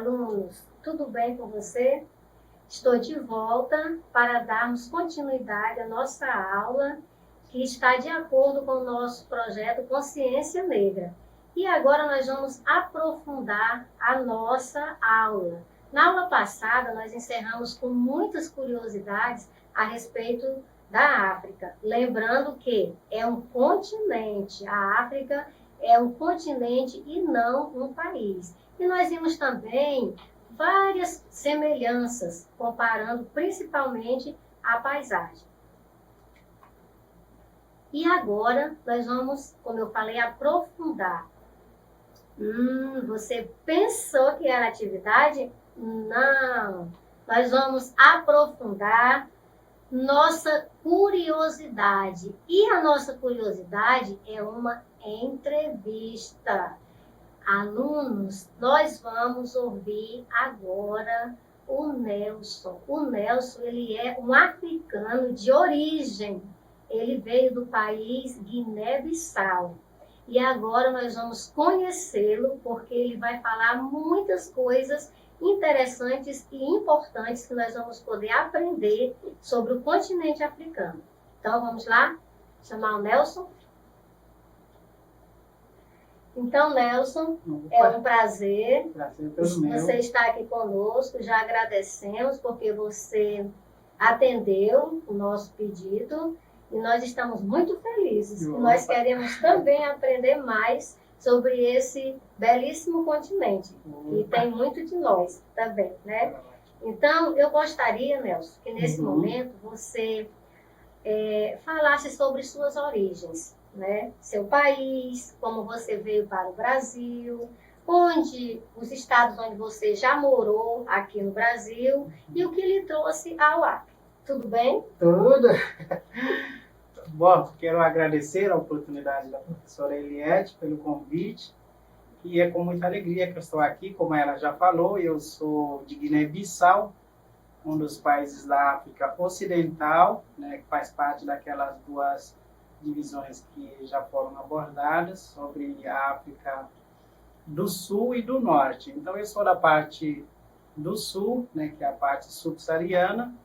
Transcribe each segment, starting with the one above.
alunos, tudo bem com você? Estou de volta para darmos continuidade à nossa aula, que está de acordo com o nosso projeto Consciência Negra. E agora nós vamos aprofundar a nossa aula. Na aula passada, nós encerramos com muitas curiosidades a respeito da África. Lembrando que é um continente, a África é um continente e não um país. E nós vimos também várias semelhanças, comparando principalmente a paisagem. E agora nós vamos, como eu falei, aprofundar. Você pensou que era atividade? Não. Nós vamos aprofundar nossa curiosidade. E a nossa curiosidade é uma entrevista. Alunos, nós vamos ouvir agora o Nelson. O Nelson, ele é um africano de origem. Ele veio do país Guiné-Bissau. E agora nós vamos conhecê-lo, porque ele vai falar muitas coisas interessantes e importantes que nós vamos poder aprender sobre o continente africano. Então, vamos lá? Chamar o Nelson? Então, Nelson, é um prazer você estar aqui conosco. Já agradecemos porque você atendeu o nosso pedido e nós estamos muito felizes. E nós queremos também aprender mais sobre esse belíssimo continente, que tem muito de nós também, né? Então, eu gostaria, Nelson, que nesse momento você falasse sobre suas origens, né? Seu país, como você veio para o Brasil, os estados onde você já morou aqui no Brasil e o que lhe trouxe ao Acre. Tudo bem? Tudo. Bom, quero agradecer a oportunidade da professora Eliette pelo convite e é com muita alegria que eu estou aqui. Como ela já falou, eu sou de Guiné-Bissau, um dos países da África Ocidental, né, que faz parte daquelas duas divisões que já foram abordadas sobre a África do Sul e do Norte. Então, eu sou da parte do Sul, né, que é a parte subsaariana,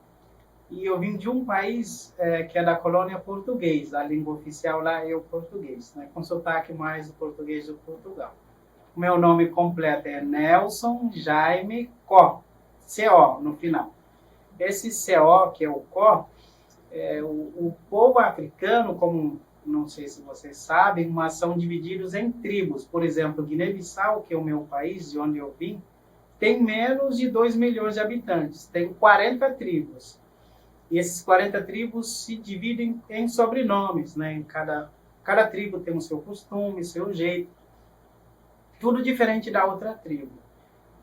e eu vim de um país que é da colônia portuguesa. A língua oficial lá é o português, né, com sotaque mais do português do Portugal. O meu nome completo é Nelson Jaime Có, C-O no final. Esse C-O, que é o Có, o povo africano, como não sei se vocês sabem, mas são divididos em tribos. Por exemplo, Guiné-Bissau, que é o meu país, de onde eu vim, tem menos de 2 milhões de habitantes, tem 40 tribos. E esses 40 tribos se dividem em sobrenomes, né? Cada tribo tem o seu costume, o seu jeito, tudo diferente da outra tribo.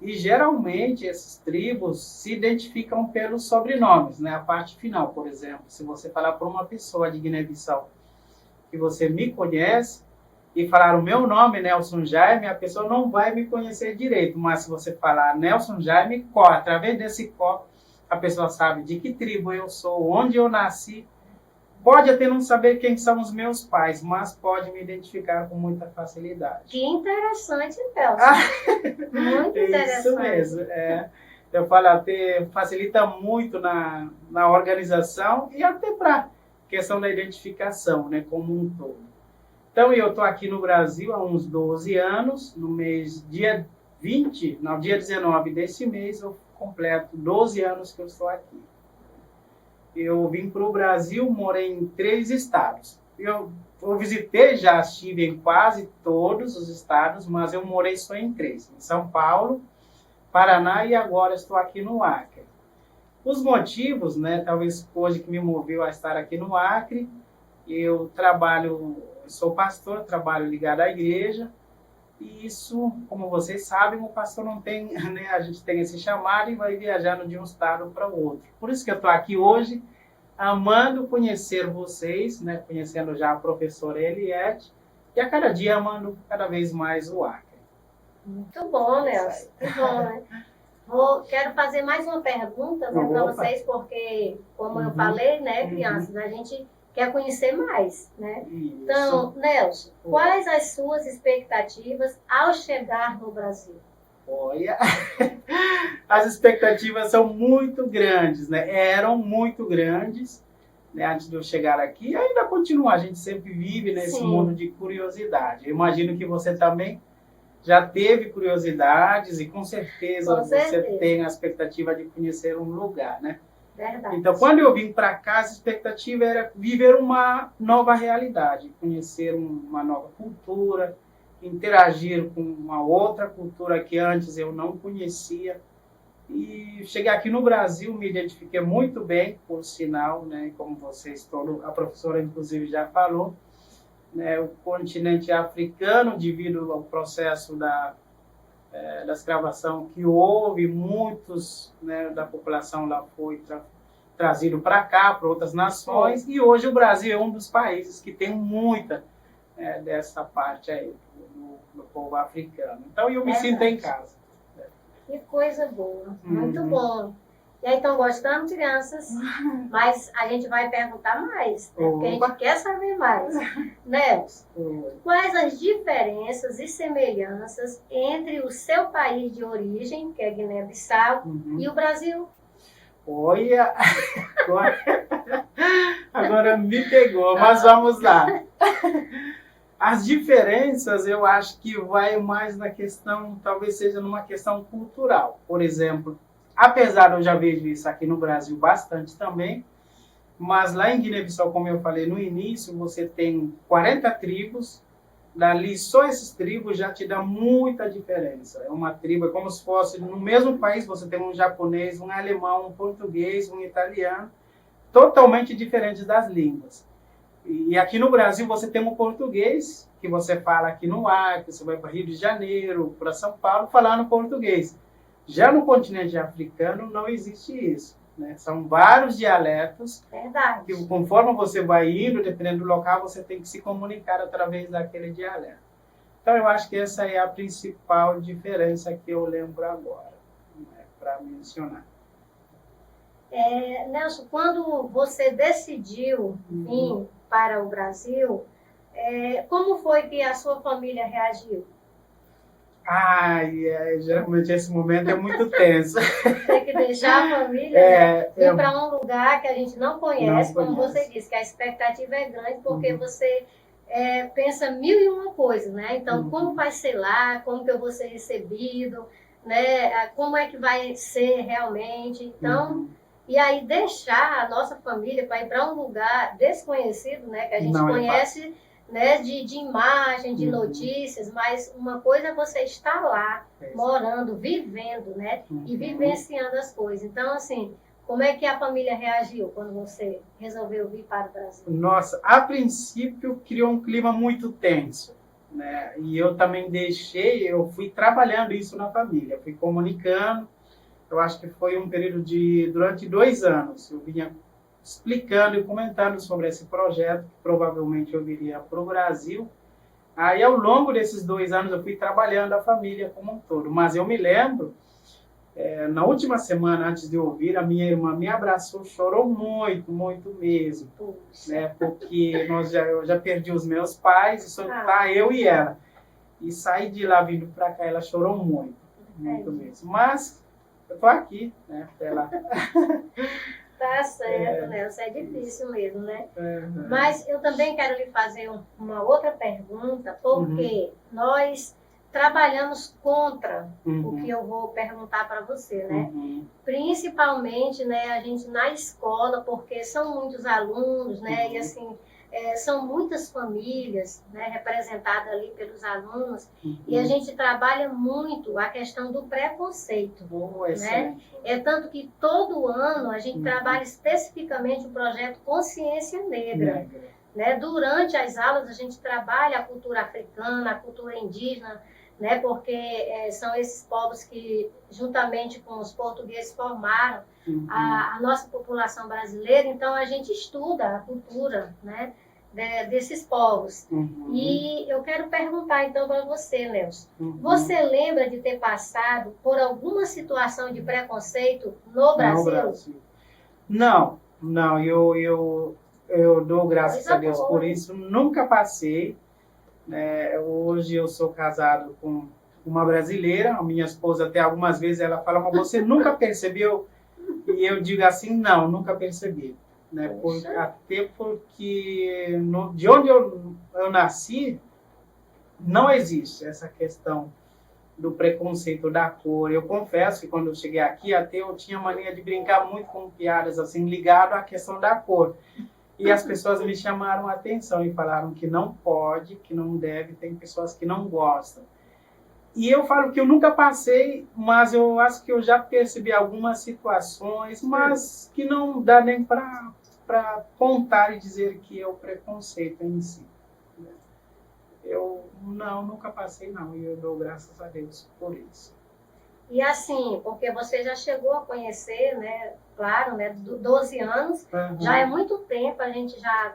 E geralmente essas tribos se identificam pelos sobrenomes, né? A parte final, por exemplo, se você falar para uma pessoa de Guiné-Bissau que você me conhece e falar o meu nome, Nelson Jaime, a pessoa não vai me conhecer direito, mas se você falar Nelson Jaime Có, através desse Có, a pessoa sabe de que tribo eu sou, onde eu nasci. Pode até não saber quem são os meus pais, mas pode me identificar com muita facilidade. Que interessante, Nelson. Muito interessante. Isso mesmo. Eu falo, até facilita muito na organização e até para questão da identificação, né, como um todo. Então, eu estou aqui no Brasil há uns 12 anos, dia 19 desse mês, eu completo 12 anos que eu estou aqui. Eu vim para o Brasil, morei em 3 estados. Eu visitei, já estive em quase todos os estados, mas eu morei só em 3. Em São Paulo, Paraná e agora estou aqui no Acre. Os motivos, né, talvez hoje que me moveu a estar aqui no Acre, eu sou pastor, trabalho ligado à igreja, e isso, como vocês sabem, o pastor não tem, né, a gente tem esse chamado e vai viajando de um estado para o outro. Por isso que eu estou aqui hoje, amando conhecer vocês, né, conhecendo já a professora Eliette, e a cada dia amando cada vez mais o Acre. Muito bom, Nelson. Muito bom, né? Quero fazer mais uma pergunta, né, para vocês, porque, como eu falei, né, crianças, a gente quer conhecer mais, né? Isso. Então, Nelson, quais as suas expectativas ao chegar no Brasil? Olha, as expectativas são muito grandes, né? Eram muito grandes, né? Antes de eu chegar aqui, e ainda continua. A gente sempre vive nesse Sim. mundo de curiosidade. Eu imagino que você também já teve curiosidades e com certeza Com você certeza. tem a expectativa de conhecer um lugar, né? Verdade. Então, quando eu vim para cá, a expectativa era viver uma nova realidade, conhecer uma nova cultura, interagir com uma outra cultura que antes eu não conhecia. E cheguei aqui no Brasil, me identifiquei muito bem, por sinal, né? Como vocês todos, a professora inclusive já falou, né? O continente africano, devido ao processo da escravação que houve, muitos, né, da população lá foi trazido para cá, para outras nações, e hoje o Brasil é um dos países que tem muita dessa parte aí do povo africano. Então eu me sinto em casa. Que coisa boa, muito Uhum. bom. E aí, estão gostando, crianças? Mas a gente vai perguntar mais, né? Porque a Opa. gente quer saber mais. Nelson, Oi. quais as diferenças e semelhanças entre o seu país de origem, que é Guiné-Bissau, Uhum. e o Brasil? Olha, agora me pegou, mas vamos lá. As diferenças eu acho que vai mais na questão, talvez seja numa questão cultural. Por exemplo, apesar de eu já vejo isso aqui no Brasil bastante também, mas lá em Guiné-Bissau, como eu falei no início, você tem 40 tribos, dali só esses tribos já te dá muita diferença. É uma tribo, é como se fosse no mesmo país você tem um japonês, um alemão, um português, um italiano, totalmente diferentes das línguas. E aqui no Brasil você tem um português, que você fala aqui no Acre, você vai para Rio de Janeiro, para São Paulo, falando português. Já no continente africano não existe isso, né? São vários dialetos. Verdade. Que conforme você vai indo, dependendo do local, você tem que se comunicar através daquele dialeto. Então eu acho que essa é a principal diferença que eu lembro agora, né, para mencionar. Nelson, quando você decidiu vir para o Brasil, como foi que a sua família reagiu? Geralmente esse momento é muito tenso. Tem que deixar a família, né, ir para um lugar que a gente não conhece, como você disse, que a expectativa é grande, porque você pensa mil e uma coisas, né? Então, como vai ser lá, como que eu vou ser recebido, né? Como é que vai ser realmente. Então, e aí deixar a nossa família para ir para um lugar desconhecido, né? Que a gente Não conhece, né, de imagem, de notícias, mas uma coisa é você estar lá, morando, vivendo, né, e vivenciando as coisas. Então, assim, como é que a família reagiu quando você resolveu vir para o Brasil? Nossa, a princípio criou um clima muito tenso, né, e eu também eu fui trabalhando isso na família, fui comunicando. Eu acho que foi um período durante 2 anos, eu vinha explicando e comentando sobre esse projeto, que provavelmente eu viria para o Brasil. Aí, ao longo desses 2 anos, eu fui trabalhando a família como um todo. Mas eu me lembro, na última semana, antes de eu vir, a minha irmã me abraçou, chorou muito, muito mesmo. Né? Porque eu já perdi os meus pais, e só tá eu e ela. E saí de lá vindo para cá, ela chorou muito, muito mesmo. Mas eu tô aqui, né? Ela... Tá certo, Nelson, é difícil mesmo, né? Mas eu também quero lhe fazer uma outra pergunta, porque nós trabalhamos contra o que eu vou perguntar para você, né? Principalmente, né, a gente na escola, porque são muitos alunos, né? E assim, são muitas famílias, né, representadas ali pelos alunos, e a gente trabalha muito a questão do preconceito, né? É tanto que todo ano a gente trabalha especificamente o projeto Consciência Negra, né? Durante as aulas a gente trabalha a cultura africana, a cultura indígena, né? Porque são esses povos que, juntamente com os portugueses, formaram a nossa população brasileira. Então a gente estuda a cultura, né, desses povos. E eu quero perguntar então para você, Nelson, você lembra de ter passado por alguma situação de preconceito no Brasil? Não, eu dou graças a Deus por isso, nunca passei. Hoje eu sou casado com uma brasileira, a minha esposa até algumas vezes ela fala, mas você nunca percebeu? E eu digo assim, não, nunca percebi. Né? Até porque de onde eu nasci, não existe essa questão do preconceito da cor. Eu confesso que quando eu cheguei aqui, até eu tinha mania de brincar muito com piadas assim, ligado à questão da cor. E as pessoas me chamaram a atenção e falaram que não pode, que não deve, tem pessoas que não gostam. E eu falo que eu nunca passei, mas eu acho que eu já percebi algumas situações, mas que não dá nem para apontar e dizer que é o preconceito em si. Eu nunca passei não, e eu dou graças a Deus por isso. E assim, porque você já chegou a conhecer, né, claro, né, 12 anos, já é muito tempo, a gente já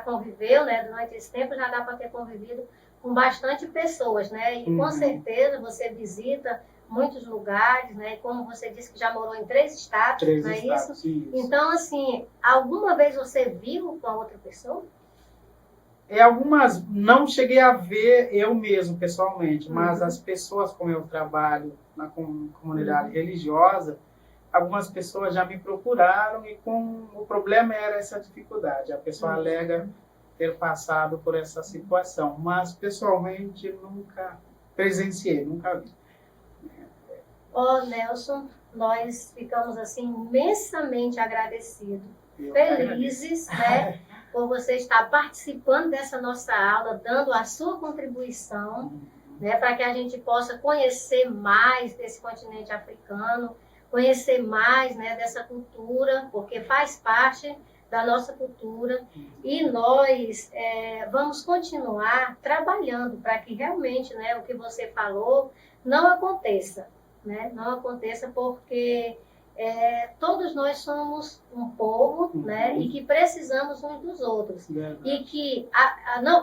conviveu, né, durante esse tempo já dá para ter convivido com bastante pessoas, né, e com certeza você visita muitos lugares, né, como você disse que já morou em 3 estados, não é isso? Então, assim, alguma vez você viu com a outra pessoa? Algumas não cheguei a ver eu mesmo pessoalmente, mas as pessoas como eu trabalho na comunidade religiosa, algumas pessoas já me procuraram e o problema era essa dificuldade. A pessoa alega ter passado por essa situação, mas pessoalmente nunca presenciei, nunca vi. Nelson, nós ficamos assim imensamente agradecidos, felizes, né? Por você estar participando dessa nossa aula, dando a sua contribuição, né, para que a gente possa conhecer mais desse continente africano, conhecer mais, né, dessa cultura, porque faz parte da nossa cultura, e nós vamos continuar trabalhando para que realmente, né, o que você falou não aconteça, né, não aconteça porque todos nós somos um povo, né, e que precisamos uns dos outros. E que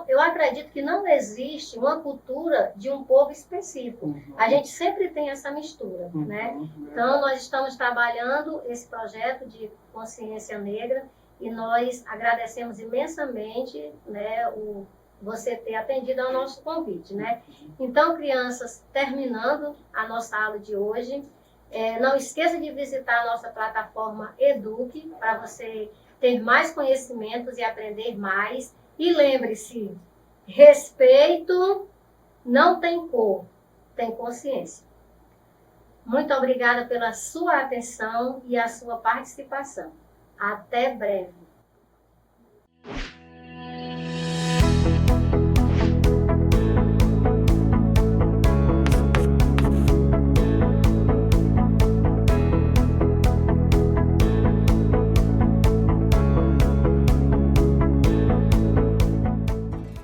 eu acredito que não existe uma cultura de um povo específico. A gente sempre tem essa mistura, né? Então, nós estamos trabalhando esse projeto de consciência negra e nós agradecemos imensamente, né, você ter atendido ao nosso convite, né? Então, crianças, terminando a nossa aula de hoje, não esqueça de visitar a nossa plataforma Eduque, para você ter mais conhecimentos e aprender mais. E lembre-se, respeito não tem cor, tem consciência. Muito obrigada pela sua atenção e a sua participação. Até breve.